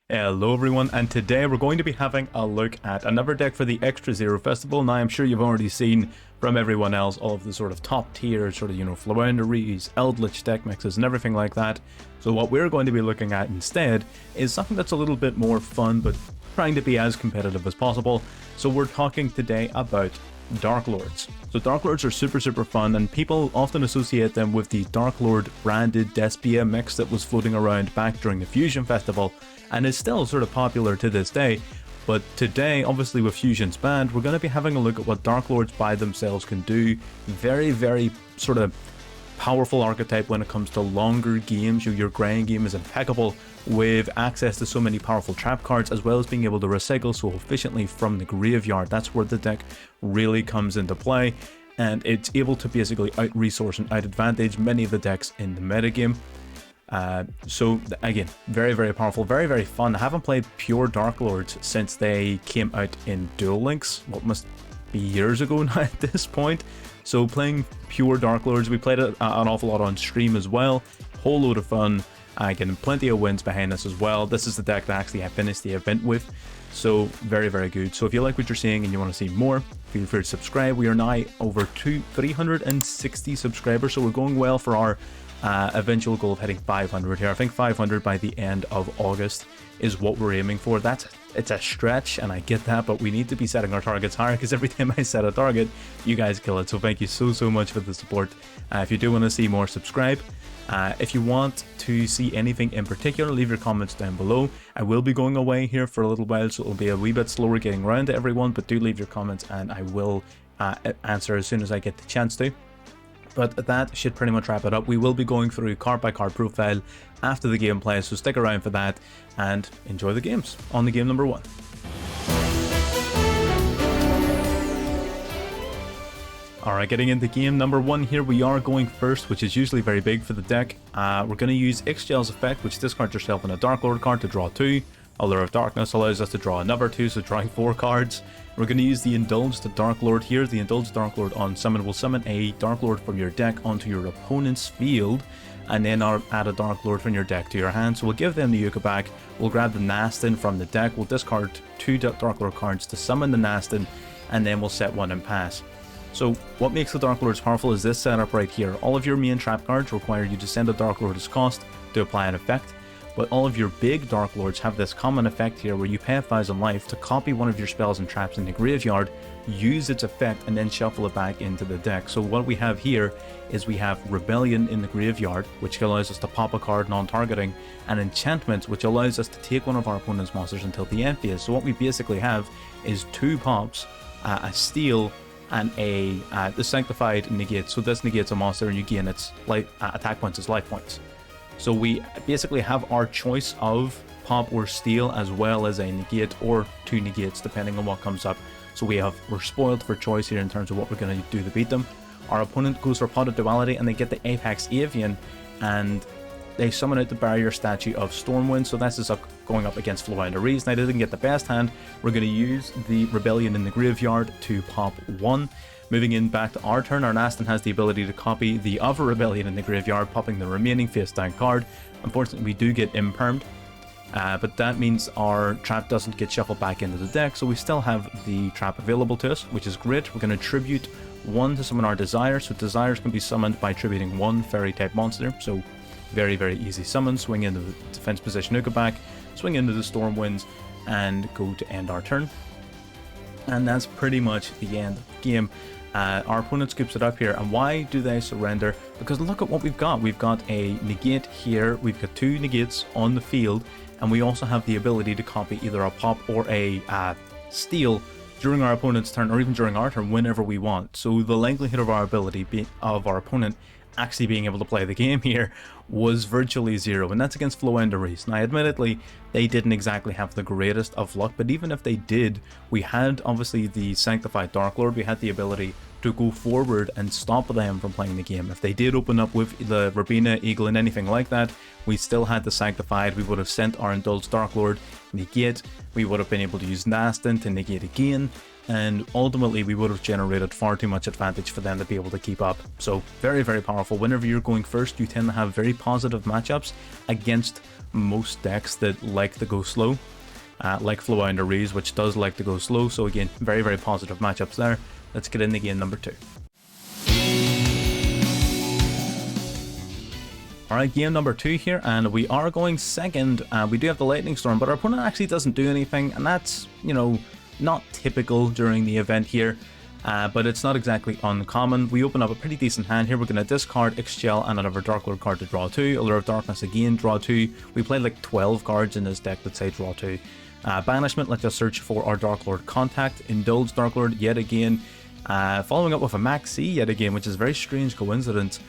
Hello everyone, and today we're going to be having a look at another deck for the Extra Zero Festival. Now I'm sure you've already seen from everyone else all of the sort of top tier sort of, Flounderies, Eldritch deck mixes and everything like that. So what we're going to be looking at instead is something that's a little bit more fun but trying to be as competitive as possible. So we're talking today about Darklords. So Darklords are super fun, and people often associate them with the Darklord branded Despia mix that was floating around back during the Fusion Festival and is still sort of popular to this day. But today, obviously with Fusion's banned, we're going to be having a look at what Darklords by themselves can do. Very sort of powerful archetype when it comes to longer games. Your grind game is impeccable with access to so many powerful trap cards, as well as being able to recycle so efficiently from the graveyard. That's where the deck really comes into play, and it's able to basically out-resource and out-advantage many of the decks in the metagame. So again, very powerful, very fun. I haven't played pure Darklords since they came out in Duel Links, what must be years ago now at this point. So playing pure Darklords, we played it an awful lot on stream as well. Whole load of fun, getting plenty of wins behind us as well. This is the deck that actually I finished the event with, so very good. So if you like what you're seeing and you want to see more, feel free to subscribe. We are now over 360 subscribers, so we're going well for our eventual goal of hitting 500 here. I think 500 by the end of August is what we're aiming for. It's a stretch, and I get that, but we need to be setting our targets higher, because every time I set a target, you guys kill it. So thank you so much for the support. If you do want to see more, subscribe. If you want to see anything in particular, leave your comments down below. I will be going away here for a little while, so it'll be a wee bit slower getting around to everyone, but do leave your comments and I will answer as soon as I get the chance to. But that should pretty much wrap it up. We will be going through card by card profile after the gameplay, so stick around for that and enjoy the games. On the game number 1. Alright, getting into game number 1 here, we are going first, which is usually very big for the deck. We're going to use Ixchel's effect, which discards yourself in a Darklord card to draw 2. Allure of Darkness allows us to draw another 2, so drawing 4 cards. We're going to use the Indulged Darklord here. The Indulged Darklord on summon will summon a Darklord from your deck onto your opponent's field, and then add a Darklord from your deck to your hand. So we'll give them the Yuka back, we'll grab the Nastin from the deck, we'll discard 2 Darklord cards to summon the Nastin, and then we'll set 1 and pass. So what makes the Darklords powerful is this setup right here. All of your main trap cards require you to send a Darklord as cost to apply an effect, but all of your big Darklords have this common effect here where you pay 1,000 life to copy one of your spells and traps in the graveyard, use its effect, and then shuffle it back into the deck. So what we have here is we have Rebellion in the graveyard, which allows us to pop a card non-targeting, and Enchantment, which allows us to take one of our opponent's monsters until the end phase. So what we basically have is 2 pops, a steal, and the Sanctified negate. So this negates a monster and you gain its attack points as life points. So we basically have our choice of pop or steal, as well as a negate or 2 negates depending on what comes up. So we're spoiled for choice here in terms of what we're going to do to beat them. Our opponent goes for Pot of Duality and they get the Apex Avian, and they summon out the barrier statue of Stormwind. So this is going up against Flounderies. Now they didn't get the best hand. We're going to use the Rebellion in the graveyard to pop 1. Moving in back to our turn, our Nastin has the ability to copy the other Rebellion in the graveyard, popping the remaining face down card. Unfortunately, we do get impermed, but that means our trap doesn't get shuffled back into the deck, so we still have the trap available to us, which is great. We're going to tribute 1 to summon our Desire, so Desires can be summoned by tributing 1 fairy type monster, so very easy summon. Swing into the defense position Uka back, swing into the Stormwinds, and go to end our turn. And that's pretty much the end of the game. Our opponent scoops it up here, and why do they surrender? Because look at what we've got. We've got a negate here, we've got 2 negates on the field, and we also have the ability to copy either a pop or a steal during our opponent's turn, or even during our turn, whenever we want. So the likelihood of our our opponent actually being able to play the game here was virtually 0, and that's against Flounderies. Now admittedly, they didn't exactly have the greatest of luck, but even if they did, we had obviously the Sanctified Darklord. We had the ability to go forward and stop them from playing the game. If they did open up with the Verbena, Eagle, and anything like that, we still had the Sanctified. We would have sent our Indulged Darklord negate, we would have been able to use Nastin to negate again, and ultimately we would have generated far too much advantage for them to be able to keep up. So very, very powerful. Whenever you're going first, you tend to have very positive matchups against most decks that like to go slow, like Flowinder Rees, which does like to go slow. So again, very, very positive matchups there. Let's get into game number 2. Alright, game number 2 here, and we are going second. We do have the Lightning Storm, but our opponent actually doesn't do anything, and that's, you know, not typical during the event here, but it's not exactly uncommon. We open up a pretty decent hand here. We're going to discard Ixchel and another Darklord card to draw 2. Allure of Darkness again, draw 2. We played like 12 cards in this deck that say draw 2. Banishment, let's just search for our Darklord Contact. Indulged Darklord yet again. Following up with a Max C yet again, which is a very strange coincidence.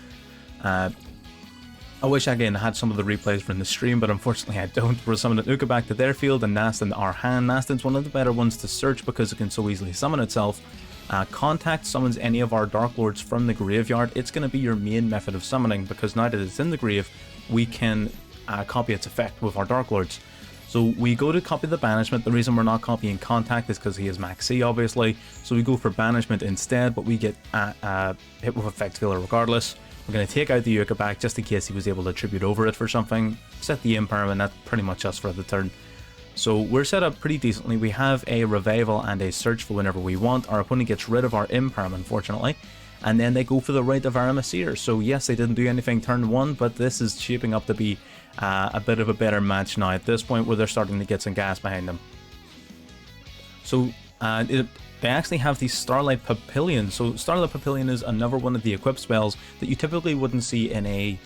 I wish again I had some of the replays from the stream, but unfortunately I don't. We're summoning Uka back to their field and Nastin our hand. Nastin's one of the better ones to search because it can so easily summon itself. Contact summons any of our Darklords from the graveyard. It's going to be your main method of summoning because now that it's in the grave, we can copy its effect with our Darklords. So we go to copy the Banishment. The reason we're not copying Contact is because he is Max C, obviously. So we go for Banishment instead, but we get hit with Effect Failure regardless. We're going to take out the Yucca back just in case he was able to tribute over it for something. Set the Imperm, and that's pretty much us for the turn. So we're set up pretty decently. We have a Revival and a Search for whenever we want. Our opponent gets rid of our Imperm, unfortunately. And then they go for the Rite of Aramesir. So yes, they didn't do anything turn 1, but this is shaping up to be a bit of a better match now at this point where they're starting to get some gas behind them. So they actually have the Starlight Papillion. So Starlight Papillion is another one of the equip spells that you typically wouldn't see in a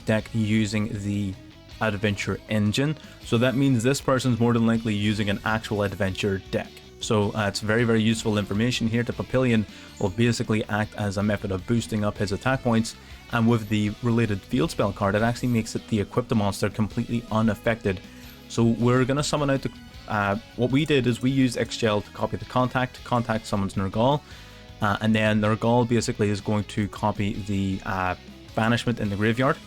deck using the Adventure engine. So that means this person's more than likely using an actual Adventure deck. So it's very, very useful information here. The Papillion will basically act as a method of boosting up his attack points, and with the related field spell card, it actually makes it the equipped monster completely unaffected. So we're going to summon out the what we did is we used Ixchel to copy the Contact. Contact summons Nergal, and then Nergal basically is going to copy the Banishment in the graveyard.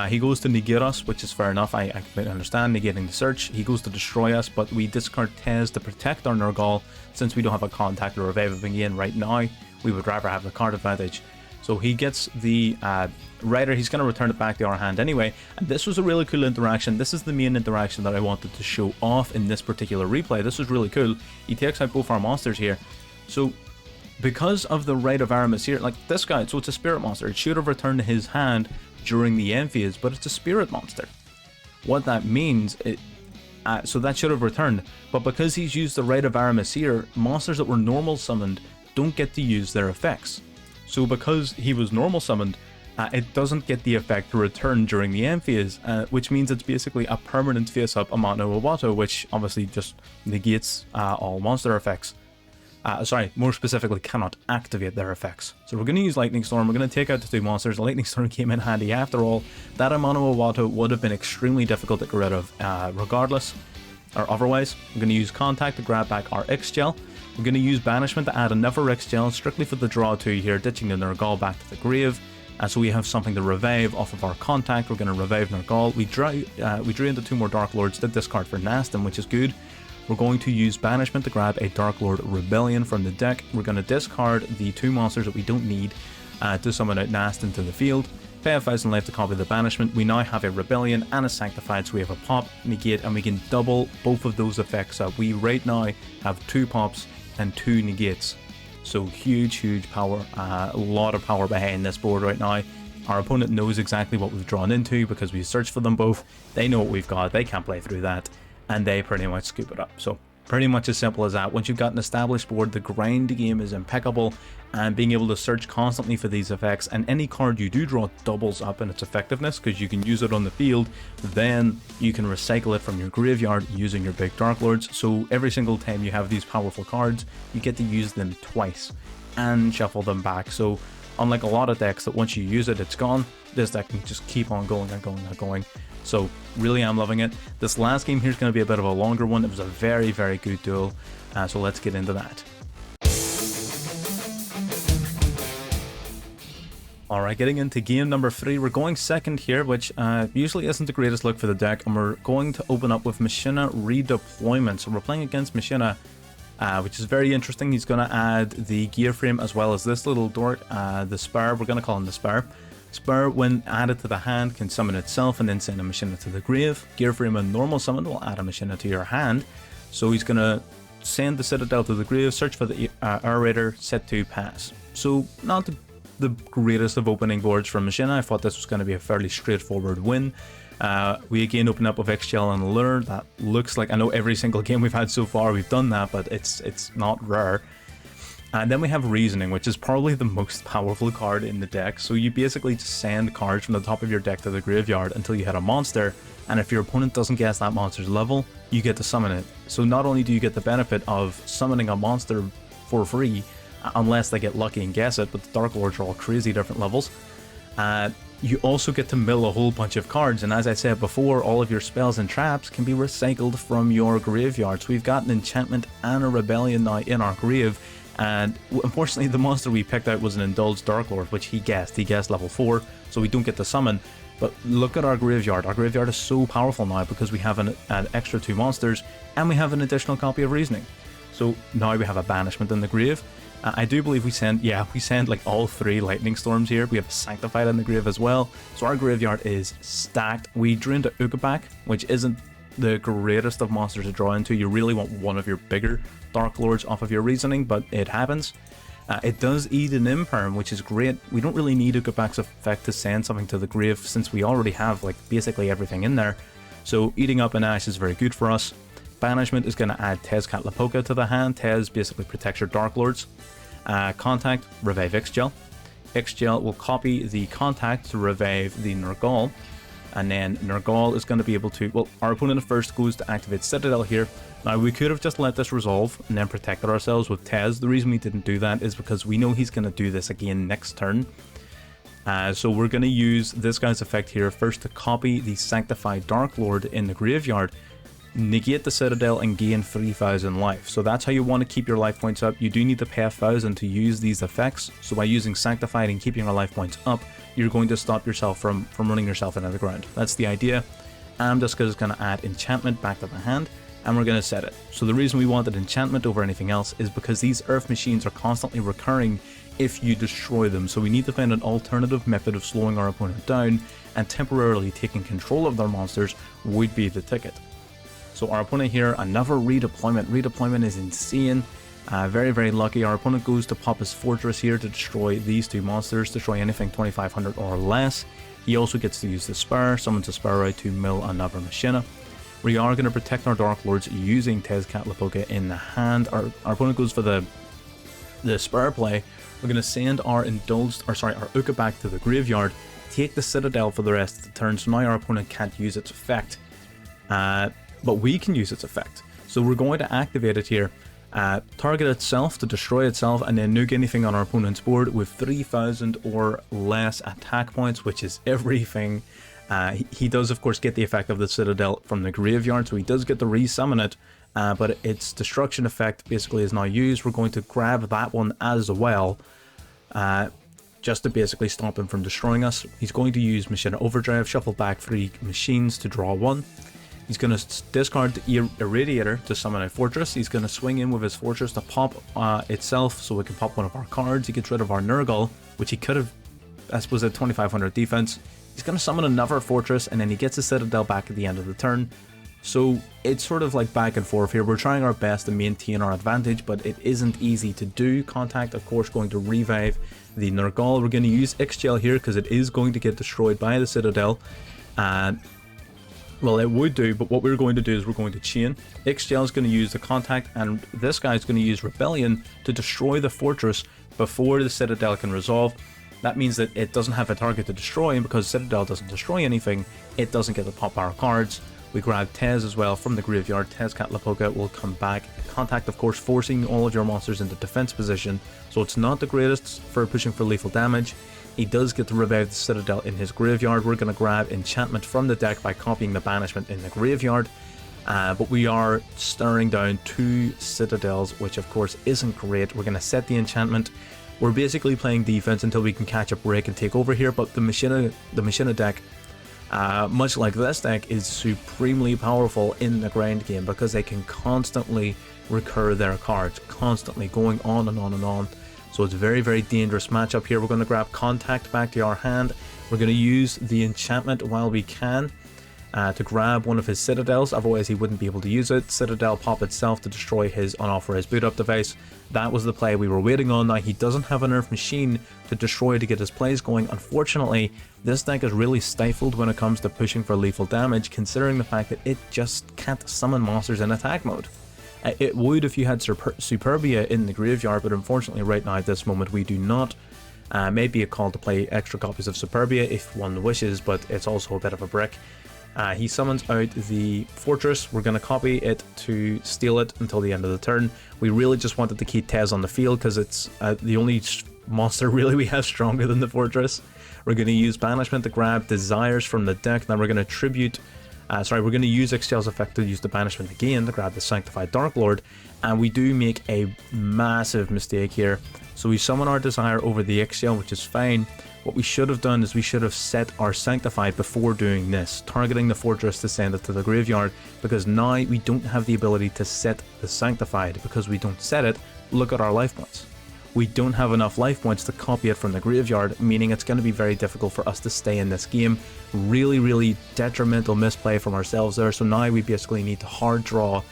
He goes to negate us, which is fair enough. I completely understand negating the search. He goes to destroy us, but we discard Tez to protect our Nergal. Since we don't have a Contact or Revive again right now, we would rather have the card advantage. So he gets the Rider. He's going to return it back to our hand anyway. And this was a really cool interaction. This is the main interaction that I wanted to show off in this particular replay. This was really cool. He takes out both our monsters here. So because of the Rite of Aramesir, like this guy, so it's a spirit monster. It should have returned to his hand during the end phase, but it's a spirit monster. What that means, so that should have returned. But because he's used the Rite of Aramesir, monsters that were normal summoned don't get to use their effects. So because he was normal summoned, it doesn't get the effect to return during the end phase, which means it's basically a permanent face-up Amano Iwato, which obviously just negates all monster effects. Sorry, more specifically, cannot activate their effects. So we're going to use Lightning Storm. We're going to take out the two monsters. Lightning Storm came in handy after all. That Amano Iwato would have been extremely difficult to get rid of regardless, or otherwise. I'm going to use Contact to grab back our Ixchel. We're going to use Banishment to add another Ixchel, strictly for the draw 2 here, ditching the Nergal back to the grave. So we have something to revive off of our Contact. We're going to revive Nergal. We drew into 2 more Darklords to discard for Nastin, which is good. We're going to use Banishment to grab a Darklord Rebellion from the deck. We're going to discard the 2 monsters that we don't need to summon out Nastin to the field. Pay 1,000 life to copy the Banishment. We now have a Rebellion and a Sanctified, so we have a pop, negate, and we can double both of those effects up. We right now have 2 pops and 2 negates. So huge power, a lot of power behind this board right now. Our opponent knows exactly what we've drawn into because we searched for them both. They know what we've got, they can't play through that, and they pretty much scoop it up. So pretty much as simple as that. Once you've got an established board, the grind game is impeccable, and being able to search constantly for these effects, and any card you do draw doubles up in its effectiveness because you can use it on the field, then you can recycle it from your graveyard using your big Darklords. So every single time you have these powerful cards, you get to use them twice and shuffle them back. So unlike a lot of decks that once you use it, it's gone, this deck can just keep on going and going and going. So really am loving it. This last game here is going to be a bit of a longer one. It was a very good duel, so let's get into that. Alright, getting into game number 3, we're going second here, which usually isn't the greatest look for the deck, and we're going to open up with Machina Redeployment. So we're playing against Machina. which is very interesting. He's going to add the gear frame as well as this little dork, the spur. We're going to call him the spur. Spur, when added to the hand, can summon itself and then send a machina to the grave. Gear frame and normal summon will add a machina to your hand. So he's going to send the Citadel to the grave, search for the aerator, set to pass. So not the greatest of opening boards for machina. I thought this was going to be a fairly straightforward win. We again open up with XGL and Lure. That looks like, I know every single game we've had so far we've done that, but it's not rare. And then we have Reasoning, which is probably the most powerful card in the deck. So you basically just send cards from the top of your deck to the graveyard until you hit a monster, and if your opponent doesn't guess that monster's level, you get to summon it. So not only do you get the benefit of summoning a monster for free, unless they get lucky and guess it, but the Darklords are all crazy different levels, you also get to mill a whole bunch of cards. And as I said before, all of your spells and traps can be recycled from your graveyard. So we've got an enchantment and a rebellion now in our grave. And unfortunately, the monster we picked out was an Indulged Darklord, which he guessed level 4, so we don't get to summon. But look at our graveyard. Our graveyard is so powerful now because we have an extra 2 monsters, and we have an additional copy of Reasoning. So now we have a banishment in the grave. I do believe we send like all 3 lightning storms here. We have Sanctified in the grave as well. So our graveyard is stacked. We drew into Ukabak, which isn't the greatest of monsters to draw into. You really want one of your bigger Darklords off of your Reasoning, but it happens. It does eat an Imperm, which is great. We don't really need Ukabak's effect to send something to the grave since we already have like basically everything in there. So eating up an Ash is very good for us. Banishment is going to add Tezcatlipoca to the hand. Tez basically protects your Darklords. Contact, revive Xgel. Xgel will copy the Contact to revive the Nergal. And then Nergal is going to be able to, well, our opponent first goes to activate Citadel here. Now, we could have just let this resolve and then protected ourselves with Tez. The reason we didn't do that is because we know he's going to do this again next turn. So we're going to use this guy's effect here first to copy the Sanctified Darklord in the graveyard, negate the Citadel, and gain 3,000 life. So that's how you want to keep your life points up. You do need to pay 1,000 to use these effects. So by using Sanctified and keeping your life points up, you're going to stop yourself from running yourself into the ground. That's the idea. Amdusca is going to add enchantment back to the hand, and we're going to set it. So the reason we wanted enchantment over anything else is because these earth machines are constantly recurring if you destroy them. So we need to find an alternative method of slowing our opponent down, and temporarily taking control of their monsters would be the ticket. So our opponent here, another redeployment. Redeployment is insane. Very, very lucky. Our opponent goes to pop his fortress here to destroy these 2 monsters, destroy anything 2500 or less. He also gets to use the spur, summons a spur out to mill another machina. We are going to protect our Darklords using Tezcatlipoca in the hand. Our opponent goes for the spur play. We're going to send our Ukabak to the graveyard, take the Citadel for the rest of the turn. So now our opponent can't use its effect, but we can use its effect. So we're going to activate it here. Target itself to destroy itself, and then nuke anything on our opponent's board with 3,000 or less attack points, which is everything. He does of course get the effect of the Citadel from the graveyard, so he does get to resummon it, but its destruction effect basically is now used. We're going to grab that one as well, just to basically stop him from destroying us. He's going to use Machina Overdrive, shuffle back 3 machines to draw 1. He's going to discard the Irradiator to summon a Fortress. He's going to swing in with his Fortress to pop itself, so we can pop one of our cards. He gets rid of our Nurgle, which he could have, I suppose, at 2500 defense. He's going to summon another Fortress, and then he gets a Citadel back at the end of the turn. So it's sort of like back and forth here. We're trying our best to maintain our advantage, but it isn't easy to do. Contact, of course, going to revive the Nurgle. We're going to use Xgel here because it is going to get destroyed by the Citadel. Well, it would do, but what we're going to do is we're going to chain. Xgel is going to use the Contact, and this guy is going to use Rebellion to destroy the Fortress before the Citadel can resolve. That means that it doesn't have a target to destroy, and because Citadel doesn't destroy anything, it doesn't get to pop our cards. We grab Tez as well from the graveyard. Tezcatlipoca will come back. Contact, of course, forcing all of your monsters into defense position, so it's not the greatest for pushing for lethal damage. He does get to revive the Citadel in his graveyard. We're going to grab enchantment from the deck by copying the banishment in the graveyard. But we are staring down 2 Citadels, which of course isn't great. We're going to set the enchantment. We're basically playing defense until we can catch a break and take over here, but the Machina deck much like this deck, is supremely powerful in the grind game because they can constantly recur their cards, constantly going on and on and on. So it's a very, very dangerous matchup here. We're going to grab Contact back to our hand. We're going to use the enchantment while we can to grab one of his Citadels, otherwise he wouldn't be able to use it. Citadel pop itself to destroy his unauthorized boot up device. That was the play we were waiting on. Now he doesn't have a nerf machine to destroy to get his plays going. Unfortunately, this deck is really stifled when it comes to pushing for lethal damage, considering the fact that it just can't summon monsters in attack mode. It would if you had Superbia in the graveyard, but unfortunately right now at this moment we do not. Maybe a call to play extra copies of Superbia if one wishes, but it's also a bit of a brick. He summons out the Fortress. We're going to copy it to steal it until the end of the turn. We really just wanted to keep Tez on the field because it's the only monster really we have stronger than the Fortress. We're going to use Banishment to grab Desires from the deck. Now we're going to tribute... we're going to use Excel's effect to use the Banishment again to grab the Sanctified Darklord, and we do make a massive mistake here. So we summon our Desire over the Excel, which is fine. What we should have done is we should have set our Sanctified before doing this, targeting the Fortress to send it to the graveyard, because now we don't have the ability to set the Sanctified. Because we don't set it, look at our life points. We don't have enough life points to copy it from the graveyard, meaning it's going to be very difficult for us to stay in this game. Really, really detrimental misplay from ourselves there. So now we basically need to hard draw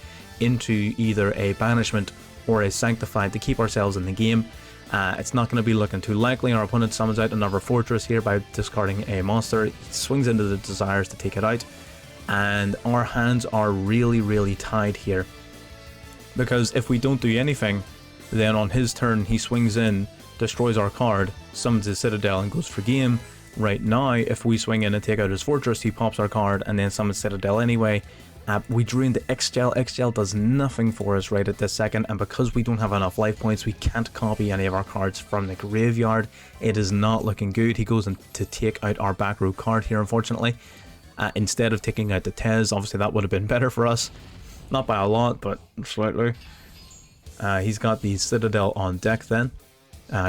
into either a Banishment or a Sanctified to keep ourselves in the game. It's not going to be looking too likely. Our opponent summons out another Fortress here by discarding a monster. He swings into the Desires to take it out. And our hands are really, really tied here. Because if we don't do anything, then on his turn he swings in, destroys our card, summons his Citadel and goes for game. Right now, if we swing in and take out his Fortress, he pops our card and then summons Citadel anyway. We drew into Xgel. Xgel does nothing for us right at this second, and because we don't have enough life points, we can't copy any of our cards from the graveyard. It is not looking good. He goes in to take out our back row card here, unfortunately. Instead of taking out the Tez, obviously that would have been better for us. Not by a lot, but slightly. He's got the Citadel on deck then.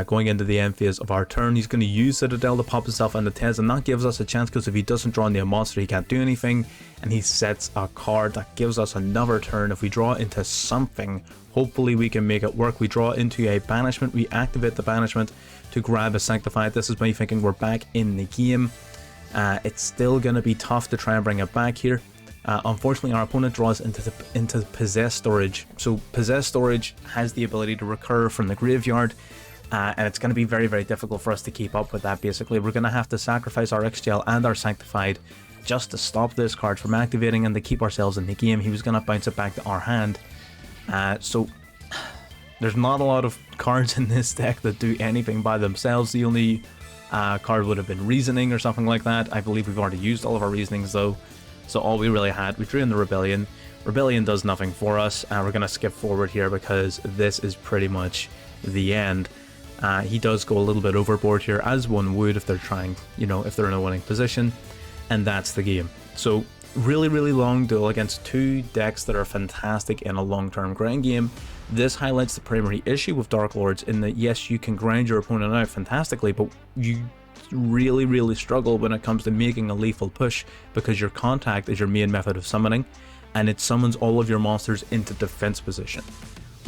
Going into the end phase of our turn, he's going to use Citadel to pop himself into Tez, and that gives us a chance because if he doesn't draw into a monster, he can't do anything, and he sets a card that gives us another turn. If we draw into something, hopefully we can make it work. We draw into a Banishment, we activate the Banishment to grab a Sanctified. This is me thinking we're back in the game. It's still going to be tough to try and bring it back here. Unfortunately, our opponent draws into Possess Storage. So Possess Storage has the ability to recur from the graveyard, and it's going to be very, very difficult for us to keep up with that. Basically, we're going to have to sacrifice our Xgel and our Sanctified just to stop this card from activating and to keep ourselves in the game. He was going to bounce it back to our hand. So there's not a lot of cards in this deck that do anything by themselves. The only card would have been Reasoning or something like that. I believe we've already used all of our Reasonings though. So all we really had, we drew in the Rebellion. Rebellion does nothing for us. We're going to skip forward here because this is pretty much the end. He does go a little bit overboard here, as one would if they're trying, if they're in a winning position. And that's the game. So really, really long duel against two decks that are fantastic in a long-term grind game. This highlights the primary issue with Darklords in that, yes, you can grind your opponent out fantastically, but you really, really struggle when it comes to making a lethal push because your Contact is your main method of summoning, and it summons all of your monsters into defense position,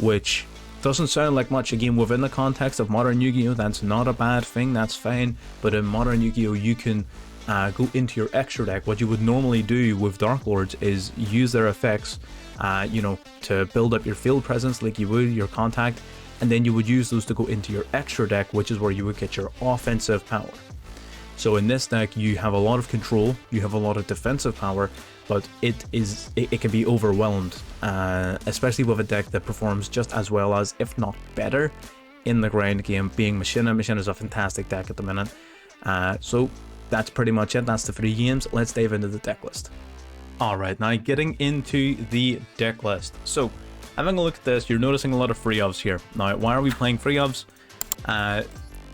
which doesn't sound like much. Again, within the context of Modern Yu-Gi-Oh, that's not a bad thing, that's fine, but in Modern Yu-Gi-Oh you can go into your extra deck. What you would normally do with Darklords is use their effects, to build up your field presence like you would your Contact, and then you would use those to go into your extra deck, which is where you would get your offensive power. So in this deck, you have a lot of control, you have a lot of defensive power, but it can be overwhelmed, especially with a deck that performs just as well as, if not better, in the grind game, being Machina. Machina is a fantastic deck at the minute. So that's pretty much it. That's the 3 games. Let's dive into the deck list. Alright, now getting into the deck list. So, having a look at this, you're noticing a lot of free ofs here. Now, why are we playing free ofs?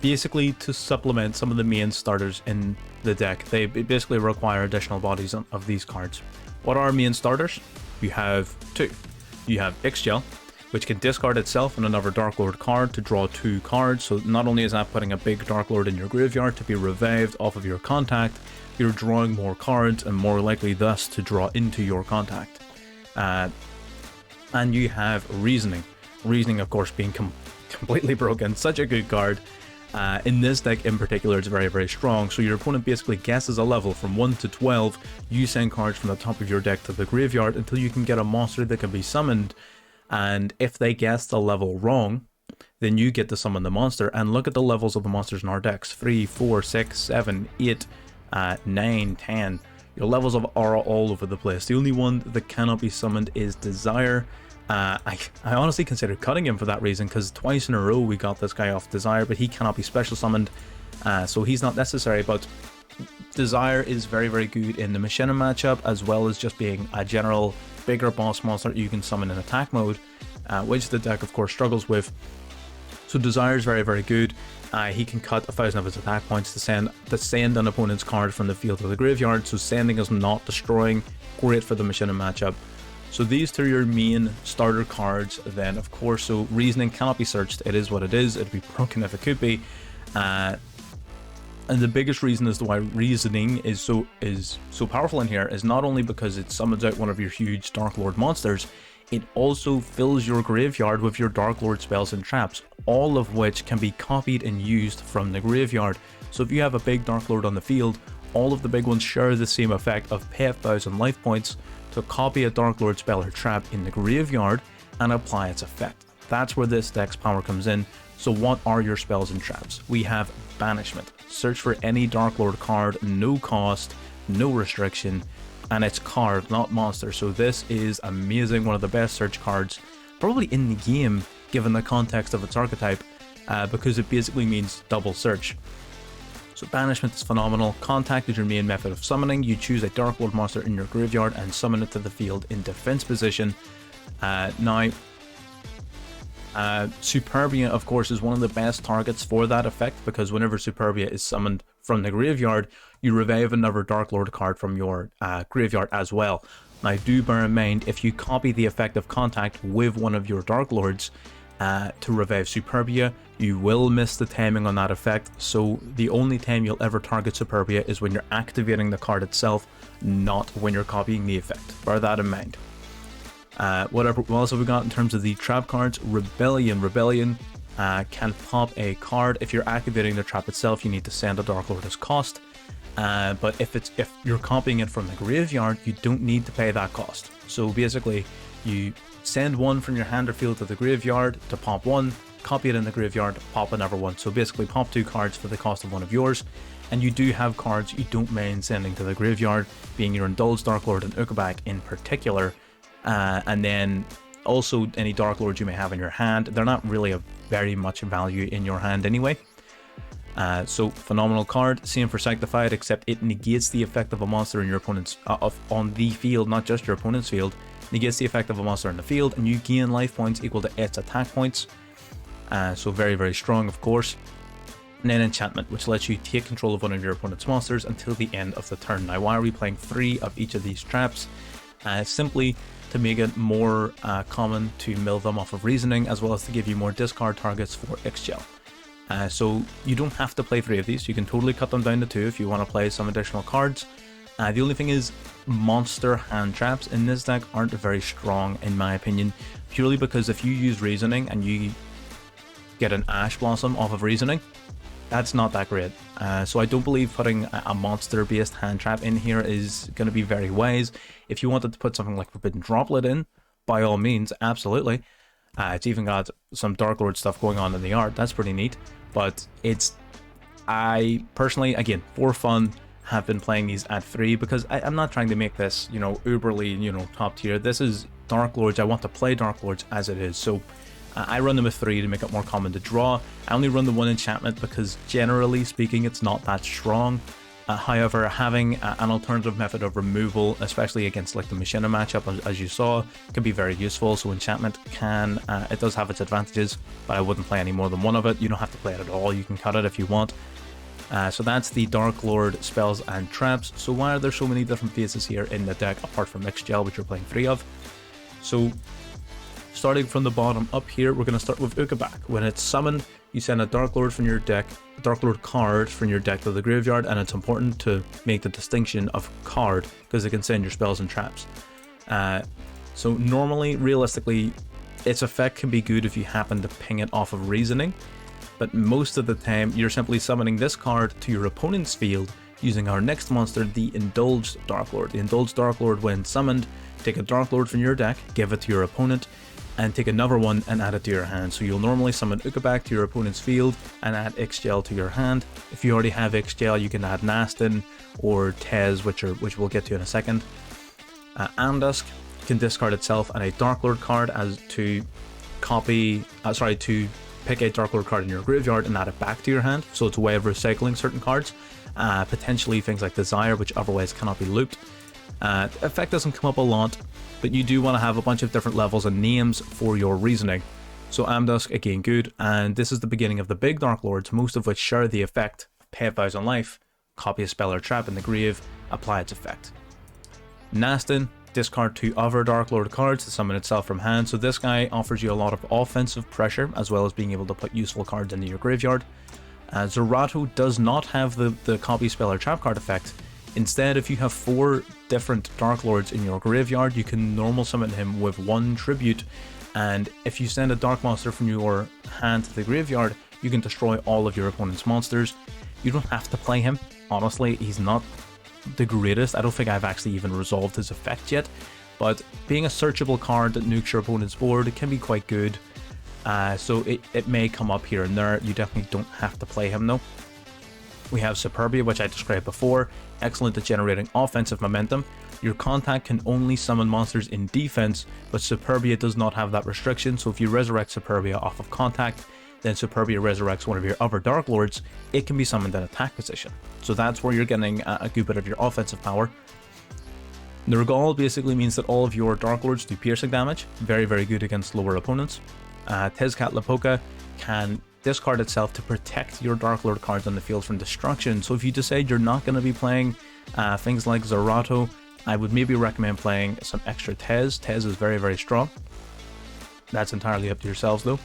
Basically to supplement some of the main starters in the deck. They basically require additional bodies of these cards. What are main starters? You have 2. You have Xgel, which can discard itself and another Darklord card to draw 2 cards. So not only is that putting a big Darklord in your graveyard to be revived off of your Contact, you're drawing more cards and more likely thus to draw into your contact. And you have Reasoning. Reasoning, of course, being completely broken. Such a good card. In this deck in particular, it's very, very strong. So your opponent basically guesses a level from 1 to 12. You send cards from the top of your deck to the graveyard until you can get a monster that can be summoned. And if they guess the level wrong, then you get to summon the monster. And look at the levels of the monsters in our decks. 3, 4, 6, 7, 8, 9, 10. Your levels are all over the place. The only one that cannot be summoned is Desire. I honestly consider cutting him for that reason, because twice in a row we got this guy off Desire, but he cannot be special summoned, so he's not necessary. But Desire is very, very good in the Machinima matchup, as well as just being a general bigger boss monster you can summon in attack mode, which the deck of course struggles with. So Desire is very, very good. He can cut 1,000 of his attack points to send an opponent's card from the field to the graveyard, so sending is not destroying. Great for the Machinima matchup. So these two are your main starter cards then, of course. So Reasoning cannot be searched. It is what it is. It'd be broken if it could be. And the biggest reason as to why Reasoning is so powerful in here is not only because it summons out one of your huge Darklord monsters, it also fills your graveyard with your Darklord spells and traps, all of which can be copied and used from the graveyard. So if you have a big Darklord on the field, all of the big ones share the same effect of pay 1,000 life points to copy a Darklord spell or trap in the graveyard and apply its effect. That's where this deck's power comes in. So what are your spells and traps? We have Banishment. Search for any Darklord card, no cost, no restriction, and it's card, not monster. So this is amazing, one of the best search cards probably in the game, given the context of its archetype, because it basically means double search. So Banishment is phenomenal. Contact is your main method of summoning. You choose a Darklord monster in your graveyard and summon it to the field in defense position. Now, Superbia, of course, is one of the best targets for that effect, because whenever Superbia is summoned from the graveyard, you revive another Darklord card from your graveyard as well. Now, do bear in mind, if you copy the effect of Contact with one of your Darklords to revive Superbia, you will miss the timing on that effect. So the only time you'll ever target Superbia is when you're activating the card itself, not when you're copying the effect. Bear that in mind. What else have we got in terms of the trap cards? Rebellion. Rebellion can pop a card. If you're activating the trap itself, you need to send a Darklord as cost. But if you're copying it from the graveyard, you don't need to pay that cost. So basically, you send one from your hand or field to the graveyard to pop one, copy it in the graveyard, pop another one. So basically pop 2 cards for the cost of one of yours. And you do have cards you don't mind sending to the graveyard, being your Indulged Darklord and Ukabak in particular. And then also any Darklords you may have in your hand. They're not really of very much value in your hand anyway. So phenomenal card. Same for Sanctified, except it negates the effect of a monster in your opponent's on the field, not just your opponent's field. Negates the effect of a monster in the field, and you gain life points equal to its attack points. So very, very strong, of course. And then Enchantment, which lets you take control of one of your opponent's monsters until the end of the turn. Now, why are we playing 3 of each of these traps? Simply to make it more common to mill them off of Reasoning, as well as to give you more discard targets for Ixchel. So you don't have to play 3 of these. You can totally cut them down to 2 if you want to play some additional cards. The only thing is, monster hand traps in this deck aren't very strong in my opinion, purely because if you use Reasoning and you get an Ash Blossom off of Reasoning, that's not that great. So I don't believe putting a monster based hand trap in here is going to be very wise. If you wanted to put something like Forbidden Droplet in, by all means, absolutely. It's even got some Darklord stuff going on in the art, that's pretty neat. But I personally, again, for fun, have been playing these at 3 because I'm not trying to make this, uberly, top tier. This is Darklords. I want to play Darklords as it is. So I run them with 3 to make it more common to draw. I only run the 1 enchantment because generally speaking, it's not that strong. However, having an alternative method of removal, especially against like the Machinima matchup, as you saw, can be very useful. So enchantment it does have its advantages, but I wouldn't play any more than 1 of it. You don't have to play it at all. You can cut it if you want. So that's the Darklord spells and traps. So why are there so many different faces here in the deck apart from Ixchel, which you're playing 3 of? So Starting from the bottom up here, we're going to start with Ukabak. When it's summoned, you send a Darklord from your deck, a Darklord card from your deck to the graveyard, and it's important to make the distinction of card because it can send your spells and traps. So normally, realistically, its effect can be good if you happen to ping it off of Reasoning, but most of the time you're simply summoning this card to your opponent's field using our next monster, the Indulged Darklord. The Indulged Darklord, when summoned, take a Darklord from your deck, give it to your opponent, and take another one and add it to your hand. So you'll normally summon Ukabak to your opponent's field and add Ixchel to your hand. If you already have Ixchel, you can add Nastin or Tez, which we'll get to in a second. Amdusk can discard itself and a Darklord card as to to pick a Darklord card in your graveyard and add it back to your hand. So it's a way of recycling certain cards. Potentially things like Desire, which otherwise cannot be looped. The effect doesn't come up a lot, but you do want to have a bunch of different levels and names for your Reasoning. So Amdusk, again good, and this is the beginning of the big Darklords, most of which share the effect of pay 1,000 life, copy a spell or trap in the grave, apply its effect. Nastin, discard 2 other Darklord cards to summon itself from hand, so this guy offers you a lot of offensive pressure as well as being able to put useful cards into your graveyard. Zerato does not have the copy spell or trap card effect. Instead, if you have 4 different Darklords in your graveyard, you can normal summon him with 1 tribute, and if you send a Dark Monster from your hand to the graveyard, you can destroy all of your opponent's monsters. You don't have to play him. Honestly, he's not the greatest. I don't think I've actually even resolved his effect yet, but being a searchable card that nukes your opponent's board, it can be quite good. So it may come up here and there. You definitely don't have to play him though. We have Superbia, which I described before, excellent at generating offensive momentum. Your contact can only summon monsters in defense, but Superbia does not have that restriction, so if you resurrect Superbia off of contact, then Superbia resurrects one of your other Darklords, it can be summoned in attack position. So that's where you're getting a good bit of your offensive power. Nurgle basically means that all of your Darklords do piercing damage, very very good against lower opponents. Tezcatlipoca can discard itself to protect your Darklord cards on the field from destruction. So if you decide you're not going to be playing things like Zerato, I would maybe recommend playing some extra Tez. Tez is very very strong. That's entirely up to yourselves though.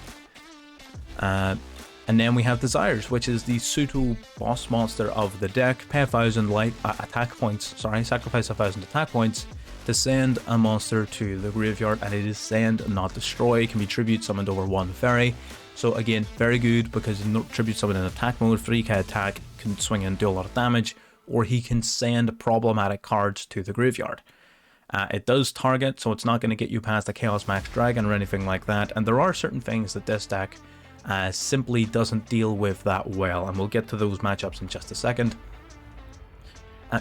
And then we have Desires, which is the pseudo boss monster of the deck. Pay 1,000 attack points, sacrifice 1,000 attack points to send a monster to the graveyard, and it is send, not destroy. It can be tribute summoned over 1 fairy. So again, very good because tribute summon in attack mode, 3k attack, can swing in and do a lot of damage, or he can send problematic cards to the graveyard. It does target, so it's not going to get you past a Chaos Max Dragon or anything like that, and there are certain things that this deck simply doesn't deal with that well, and we'll get to those matchups in just a second.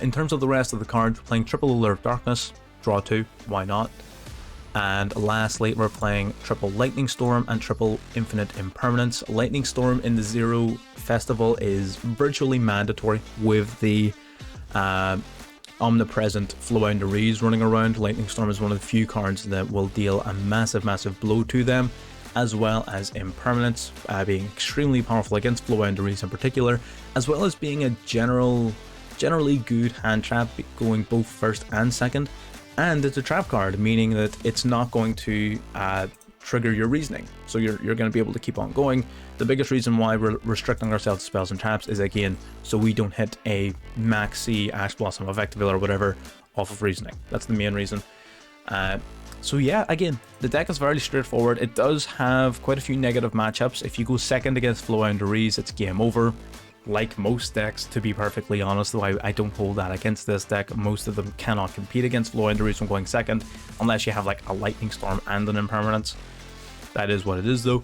In terms of the rest of the cards, we're playing triple Allure of Darkness, draw 2, why not? And lastly, we're playing triple Lightning Storm and triple Infinite Impermanence. Lightning Storm in the Zero Festival is virtually mandatory with the omnipresent Flounderies running around. Lightning Storm is one of the few cards that will deal a massive blow to them, as well as Impermanence, being extremely powerful against Flounderies in particular, as well as being a generally good hand trap, going both first and second. And it's a trap card, meaning that it's not going to trigger your Reasoning, so you're going to be able to keep on going. The biggest reason why we're restricting ourselves to spells and traps is, again, so we don't hit a maxi Ash Blossom of Effectively or whatever off of Reasoning. That's the main reason. So yeah, again, the deck is very straightforward. It does have quite a few negative matchups. If you go second against Flounderies, it's game over. Like most decks, to be perfectly honest, though I don't hold that against this deck. Most of them cannot compete against Flounderies from going second, unless you have like a Lightning Storm and an Impermanence. That is what it is though.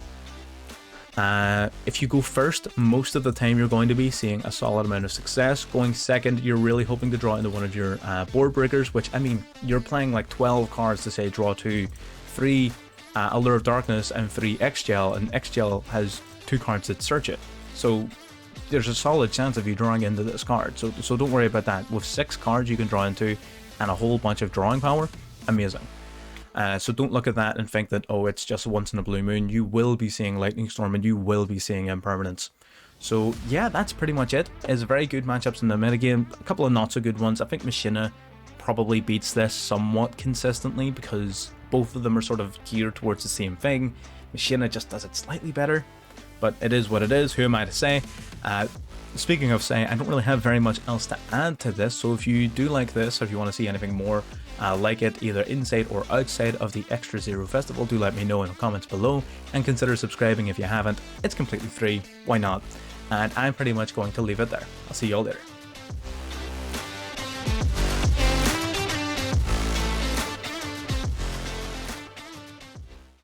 If you go first, most of the time you're going to be seeing a solid amount of success. Going second, you're really hoping to draw into one of your board breakers, which, I mean, you're playing like 12 cards to say draw 2, 3 Allure of Darkness and 3 Ixchel, and Ixchel has 2 cards that search it. So there's a solid chance of you drawing into this card, so don't worry about that. With 6 cards you can draw into and a whole bunch of drawing power, amazing. So don't look at that and think that, oh, it's just once in a blue moon. You will be seeing Lightning Storm and you will be seeing Impermanence. So yeah, that's pretty much it. It's very good matchups in the metagame, a couple of not so good ones. I think Machina probably beats this somewhat consistently because both of them are sort of geared towards the same thing. Machina just does it slightly better, but it is what it is. Who am I to say? Speaking of say, I don't really have very much else to add to this, so if you do like this, or if you want to see anything more like it, either inside or outside of the Extra Zero Festival, do let me know in the comments below, and consider subscribing if you haven't. It's completely free, why not? And I'm pretty much going to leave it there. I'll see you all later.